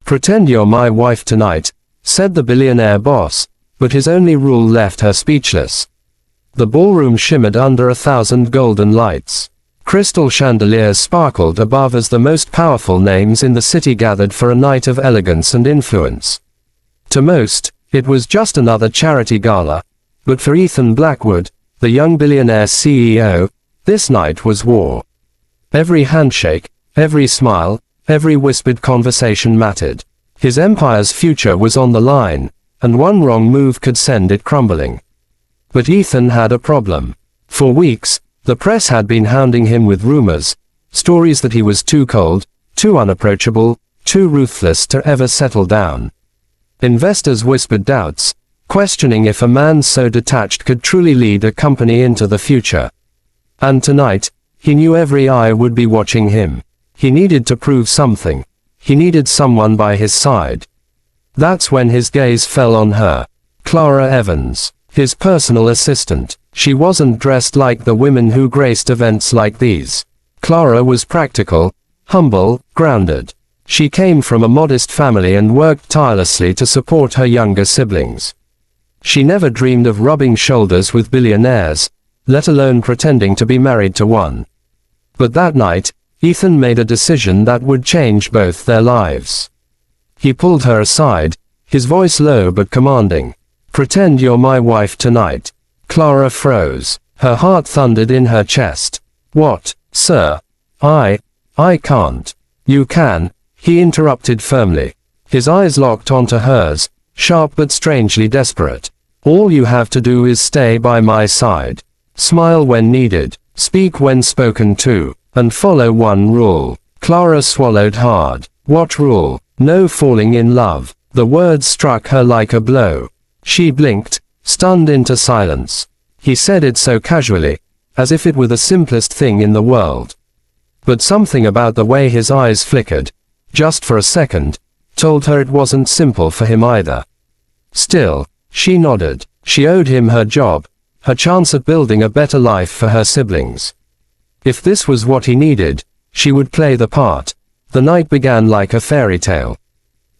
"Pretend you're my wife tonight," said the billionaire boss, but his only rule left her speechless. The ballroom shimmered under 1,000 golden lights. Crystal chandeliers sparkled above as the most powerful names in the city gathered for a night of elegance and influence. To most, it was just another charity gala, but for Ethan Blackwood, the young billionaire CEO, this night was war. Every handshake, every smile, every whispered conversation mattered. His empire's future was on the line, and one wrong move could send it crumbling. But Ethan had a problem. For weeks, the press had been hounding him with rumors, stories that he was too cold, too unapproachable, too ruthless to ever settle down. Investors whispered doubts, questioning if a man so detached could truly lead a company into the future. And tonight, he knew every eye would be watching him. He needed to prove something. He needed someone by his side. That's when his gaze fell on her. Clara Evans, his personal assistant. She wasn't dressed like the women who graced events like these. Clara was practical, humble, grounded. She came from a modest family and worked tirelessly to support her younger siblings. She never dreamed of rubbing shoulders with billionaires, let alone pretending to be married to one. But that night, Ethan made a decision that would change both their lives. He pulled her aside, his voice low but commanding. "Pretend you're my wife tonight." Clara froze. Her heart thundered in her chest. "What, sir? I can't." "You can," he interrupted firmly. His eyes locked onto hers, sharp but strangely desperate. "All you have to do is stay by my side. Smile when needed, speak when spoken to, and follow one rule." Clara swallowed hard. What rule? No falling in love. The words struck her like a blow. She blinked, stunned into silence. He said it so casually, as if it were the simplest thing in the world. But something about the way his eyes flickered, just for a second, told her it wasn't simple for him either. Still, she nodded. She owed him her job, her chance at building a better life for her siblings. If this was what he needed, she would play the part. The night began like a fairy tale.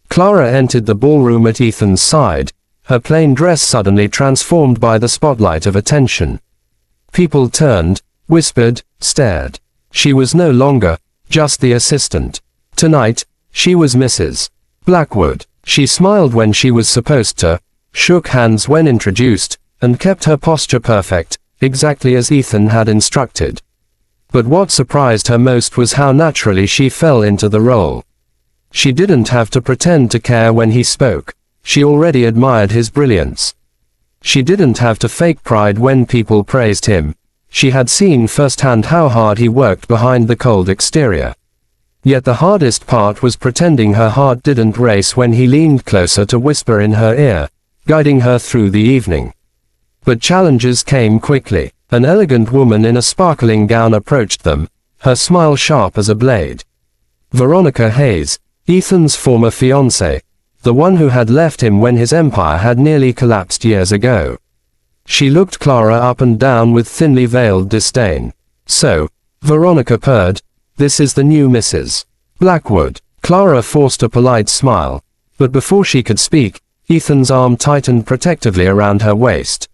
Clara entered the ballroom at Ethan's side, her plain dress suddenly transformed by the spotlight of attention. People turned, whispered, stared. She was no longer just the assistant. Tonight, she was Mrs. Blackwood. She smiled when she was supposed to, shook hands when introduced, and kept her posture perfect, exactly as Ethan had instructed. But what surprised her most was how naturally she fell into the role. She didn't have to pretend to care when he spoke. She already admired his brilliance. She didn't have to fake pride when people praised him. She had seen firsthand how hard he worked behind the cold exterior. Yet the hardest part was pretending her heart didn't race when he leaned closer to whisper in her ear, guiding her through the evening. But challenges came quickly. An elegant woman in a sparkling gown approached them, her smile sharp as a blade. Veronica Hayes, Ethan's former fiancée, the one who had left him when his empire had nearly collapsed years ago. She looked Clara up and down with thinly veiled disdain. "So," Veronica purred, "this is the new Mrs. Blackwood." Clara forced a polite smile, but before she could speak, Ethan's arm tightened protectively around her waist.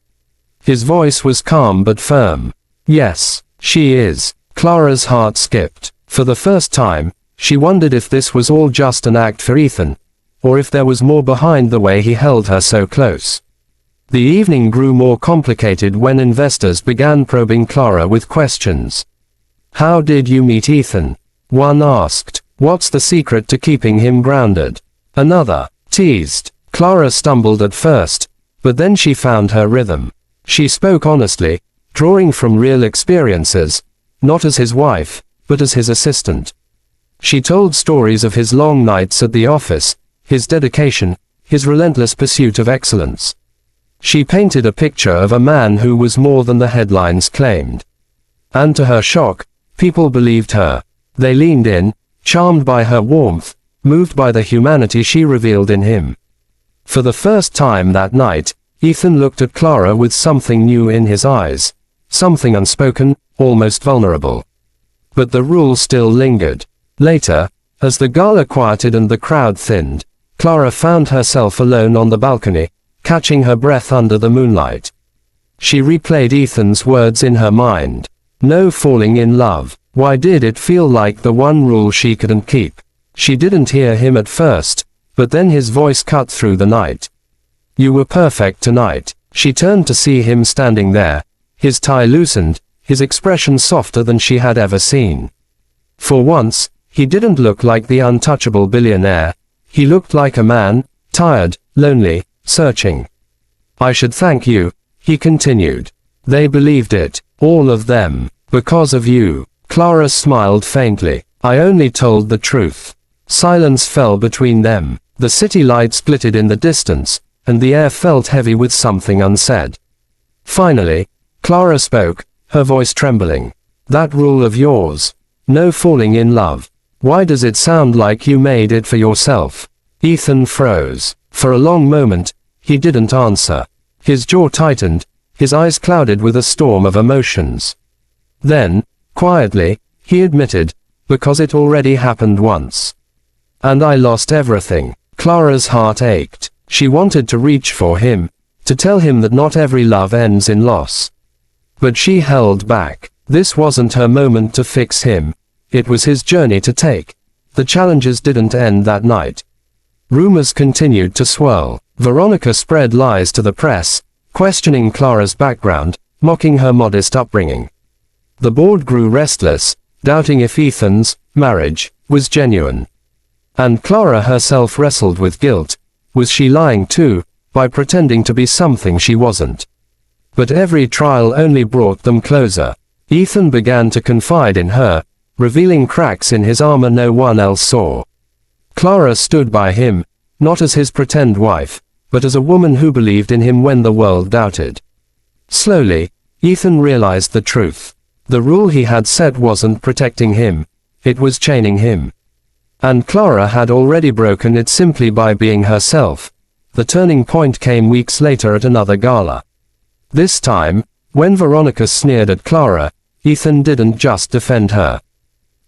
His voice was calm but firm. "Yes, she is." Clara's heart skipped. For the first time, she wondered if this was all just an act for Ethan, or if there was more behind the way he held her so close. The evening grew more complicated when investors began probing Clara with questions. "How did you meet Ethan?" one asked. "What's the secret to keeping him grounded?" Another teased. Clara stumbled at first, but then she found her rhythm. She spoke honestly, drawing from real experiences, not as his wife, but as his assistant. She told stories of his long nights at the office, his dedication, his relentless pursuit of excellence. She painted a picture of a man who was more than the headlines claimed. And to her shock, people believed her. They leaned in, charmed by her warmth, moved by the humanity she revealed in him. For the first time that night, Ethan looked at Clara with something new in his eyes, something unspoken, almost vulnerable. But the rule still lingered. Later, As the gala quieted and the crowd thinned, Clara found herself alone on the balcony, catching her breath under the moonlight. She replayed Ethan's words in her mind. No falling in love. Why did it feel like the one rule she couldn't keep? She didn't hear him at first, but then his voice cut through the night. You were perfect tonight. She turned to see him standing there, his tie loosened, his expression softer than she had ever seen. For once, he didn't look like the untouchable billionaire. He looked like a man, tired, lonely, searching. I should thank you, he continued. They believed it, all of them, because of you. Clara smiled faintly. I only told the truth. Silence fell between them. The city light splitted in the distance, and the air felt heavy with something unsaid. Finally, Clara spoke, her voice trembling. That rule of yours. No falling in love. Why does it sound like you made it for yourself? Ethan froze. For a long moment, he didn't answer. His jaw tightened, his eyes clouded with a storm of emotions. Then, quietly, he admitted, because it already happened once. And I lost everything. Clara's heart ached. She wanted to reach for him, to tell him that not every love ends in loss. But she held back. This wasn't her moment to fix him. It was his journey to take. The challenges didn't end that night. Rumors continued to swirl. Veronica spread lies to the press, questioning Clara's background, mocking her modest upbringing. The board grew restless, doubting if Ethan's marriage was genuine. And Clara herself wrestled with guilt. Was she lying too, by pretending to be something she wasn't? But every trial only brought them closer. Ethan began to confide in her, revealing cracks in his armor no one else saw. Clara stood by him, not as his pretend wife, but as a woman who believed in him when the world doubted. Slowly, Ethan realized the truth. The rule he had set wasn't protecting him, it was chaining him. And Clara had already broken it simply by being herself. The turning point came weeks later at another gala. This time, when Veronica sneered at Clara, Ethan didn't just defend her.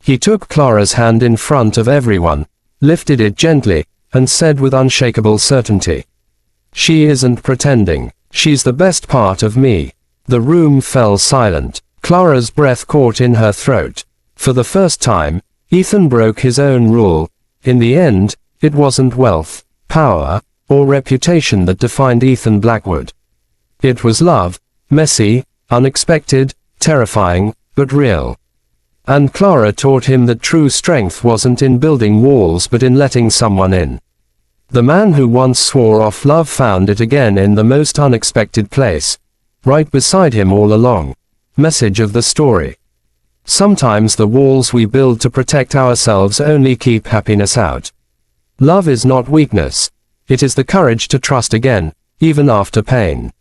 He took Clara's hand in front of everyone, lifted it gently, and said with unshakable certainty, "She isn't pretending. She's the best part of me." The room fell silent. Clara's breath caught in her throat. For the first time, Ethan broke his own rule. In the end, it wasn't wealth, power, or reputation that defined Ethan Blackwood. It was love, messy, unexpected, terrifying, but real. And Clara taught him that true strength wasn't in building walls but in letting someone in. The man who once swore off love found it again in the most unexpected place, right beside him all along. Message of the story. Sometimes the walls we build to protect ourselves only keep happiness out. Love is not weakness. It is the courage to trust again, even after pain.